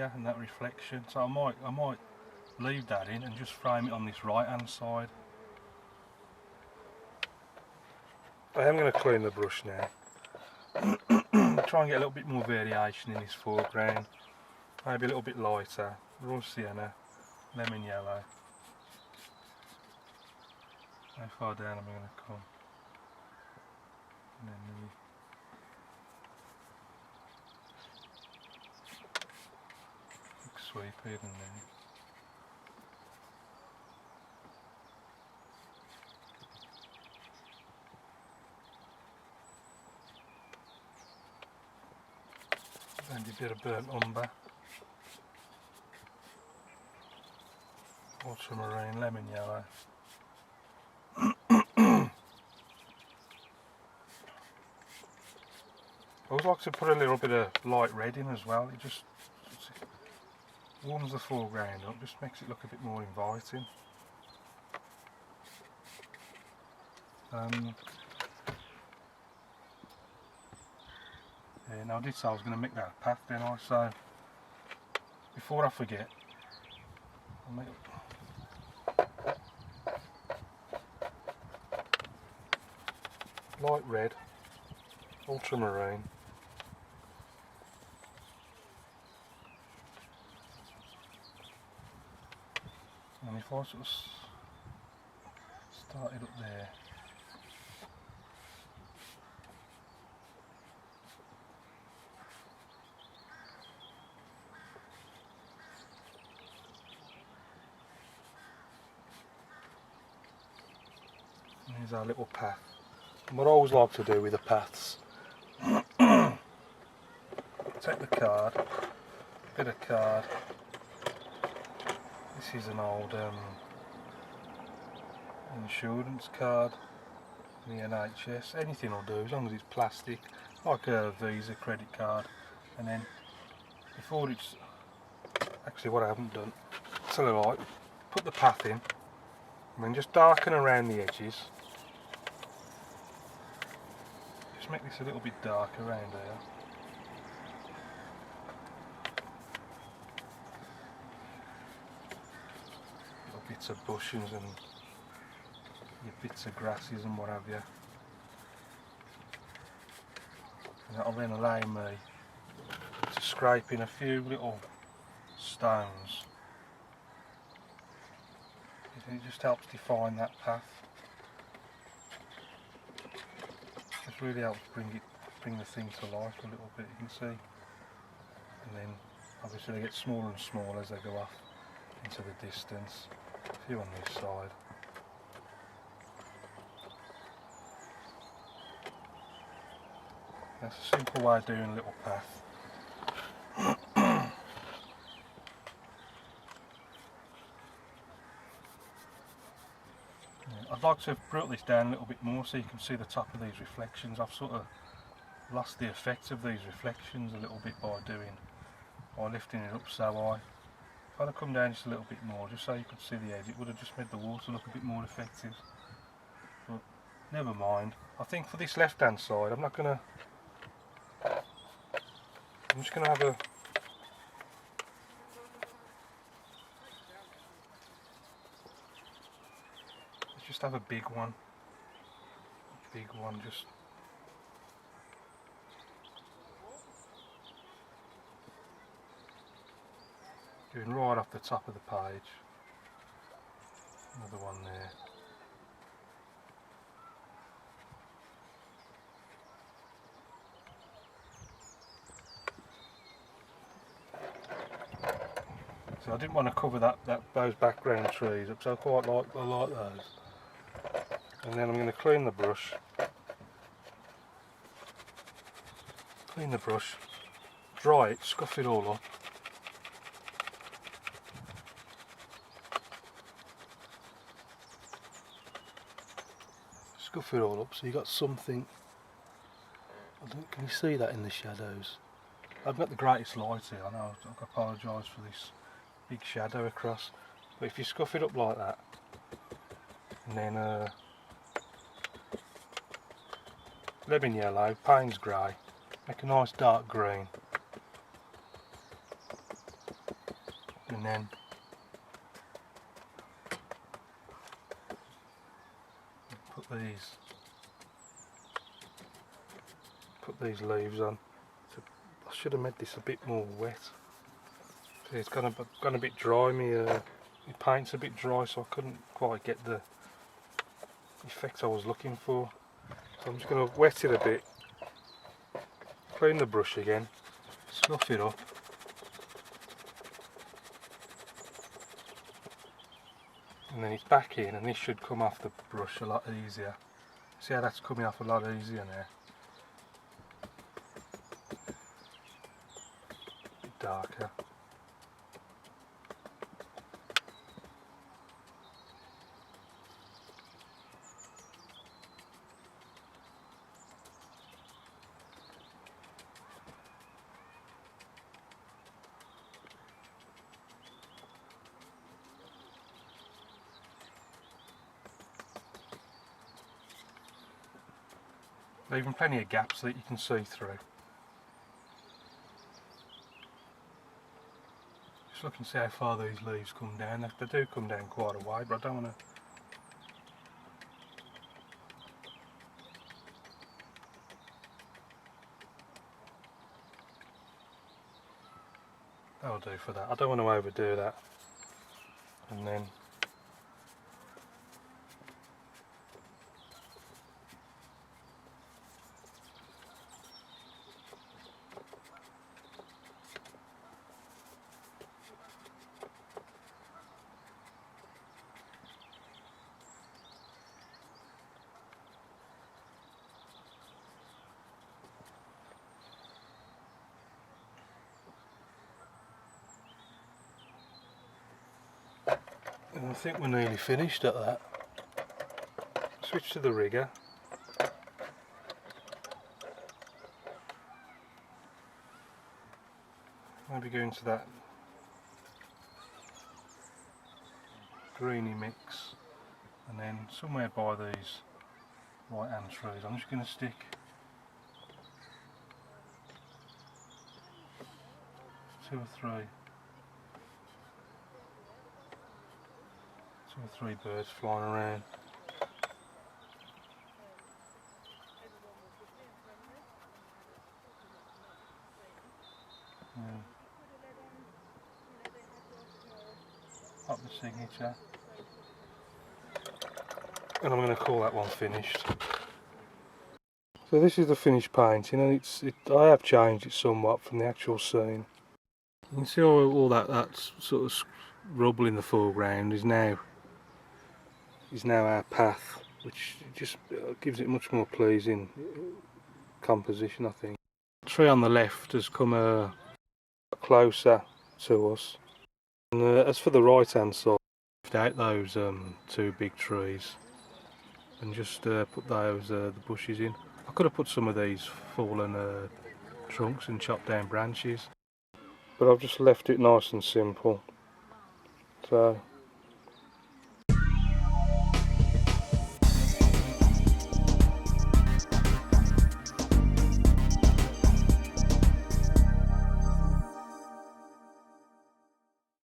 here and that reflection, so I might leave that in and just frame it on this right hand side. I am going to clean the brush now. Try and get a little bit more variation in this foreground, maybe a little bit lighter, raw sienna, lemon yellow. How far down am I going to come? And then the sweep even there. And a bit of burnt umber, ultramarine, lemon yellow. I always like to put a little bit of light red in as well. It just warms the foreground up, just makes it look a bit more inviting. Yeah, now I did say I was going to make that path, didn't I? So before I forget, I'll make light red, ultramarine, and if I sort of start it up there, here's our little path. And what I always like to do with the paths, take the card, bit of card. This is an old insurance card, the NHS. Anything will do as long as it's plastic, like a Visa credit card. And then before it's actually, what I haven't done, so I put the path in and then just darken around the edges. Just make this a little bit dark around here. Little bits of bushes and your bits of grasses and what have you. And that'll then allow me to scrape in a few little stones. It just helps define that path. Just really helps bring the thing to life a little bit, you can see. And then obviously they get smaller and smaller as they go off into the distance. A few on this side. That's a simple way of doing a little path. I'd like to have brought this down a little bit more so you can see the top of these reflections. I've sort of lost the effect of these reflections a little bit by lifting it up so high. If I'd have come down just a little bit more, just so you could see the edge, it would have just made the water look a bit more effective. But never mind. I think for this left hand side I'm just going to have a just have a big one, just going right off the top of the page. Another one there. So I didn't want to cover those background trees up, so I quite like those. And then I'm going to clean the brush, dry it, scuff it all up. Scuff it all up so you got something. Can you see that in the shadows? I've got the greatest light here, I know, I apologise for this big shadow across. But if you scuff it up like that, and then lemon yellow, Payne's grey, make a nice dark green. and then put these leaves on. So I should have made this a bit more wet. See, it's gone a bit dry. My paint's a bit dry, so I couldn't quite get the effect I was looking for. So I'm just going to wet it a bit, clean the brush again, snuff it up. And then it's back in, and this should come off the brush a lot easier. See how that's coming off a lot easier now? A bit darker. Leaving plenty of gaps that you can see through. Just look and see how far these leaves come down. They do come down quite a way, but I don't want to. That'll do for that. I don't want to overdo that. And then I think we're nearly finished at that. Switch to the rigger. Maybe go into that greeny mix, and then somewhere by these right hand trees I'm just going to stick two or three birds flying around. Up the signature, and I'm going to call that one finished. So this is the finished painting, and I have changed it somewhat from the actual scene. You can see all that sort of rubble in the foreground is now our path, which just gives it much more pleasing composition, I think. The tree on the left has come closer to us, and as for the right hand side, I've left out those two big trees and just put those the bushes in. I could have put some of these fallen trunks and chopped down branches, but I've just left it nice and simple. So